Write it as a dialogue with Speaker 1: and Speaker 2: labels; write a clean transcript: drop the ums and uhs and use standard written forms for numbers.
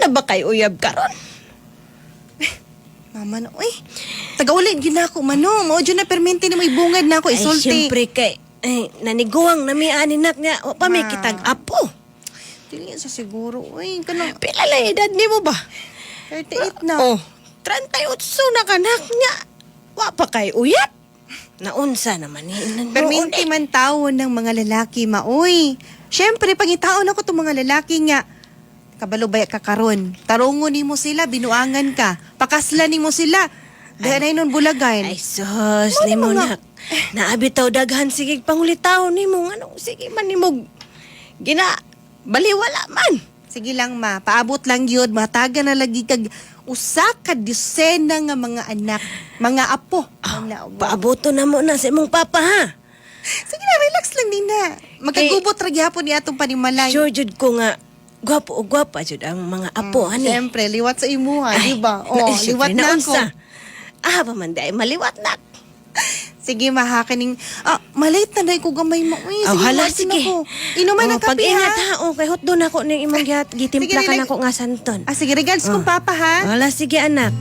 Speaker 1: na ba kay uyab karon?
Speaker 2: Mama na, uy. Taga-ulit, ginako, mano. Mao dyan na permente na may bungad na ako
Speaker 1: Ay,
Speaker 2: isulti.
Speaker 1: siyempre kay, naniguang na may aninak nga, o pa may
Speaker 2: Ma.
Speaker 1: kitag apo.
Speaker 2: Dili sa siguro. Uy, kanang
Speaker 1: Pila la edad ni mo ba?
Speaker 2: 38 na.
Speaker 1: Oh, 38 na kanak nga. Wa pa kay uyab. Naunsa naman ni inan mo.
Speaker 2: Permente man taon ng mga lalaki, maoy. Siyempre, pangitaon ako itong mga lalaki nga. Kabalo ba ka karon? Tarungon ni mo sila, binuangan ka. Pakaslan ni mo sila. Dahil na nun bulagay.
Speaker 1: Ay, sus, ni mo
Speaker 2: mga-
Speaker 1: na. Naabitaw daghan, sige, pangulitaw ni mo. Ano, sige man ni mo. Baliwala man.
Speaker 2: Sige lang, ma. Paabot lang yun. Mataga na lagi kag usa ka disena nga mga anak. Mga apo.
Speaker 1: Paaboto na mo na sa imong papa, ha?
Speaker 2: Sige na, relax lang din na. Magkagubot ra gyapon ni atong panimalay.
Speaker 1: Sure, jud ko nga, gwapo o gwapa jud ang mga apo, ani.
Speaker 2: Siyempre, liwat sa imuha, di ba?
Speaker 1: Na,
Speaker 2: Oh,
Speaker 1: syempre,
Speaker 2: liwat na ako.
Speaker 1: naunsa. Ah, pamanday, maliwat na.
Speaker 2: Sige, mahakaning. Malate na dahil ko gamay mo. Uy,
Speaker 1: Oh,
Speaker 2: sige,
Speaker 1: hala,
Speaker 2: iwasan
Speaker 1: sige.
Speaker 2: ako. Inuman ang kape,
Speaker 1: pag-ingat,
Speaker 2: ha?
Speaker 1: ha? Okay, hot doon ako ng imong gitimpla
Speaker 2: Sige,
Speaker 1: ka na ako nga santon.
Speaker 2: Sige, regards kong papa, ha?
Speaker 1: Wala, sige, anak.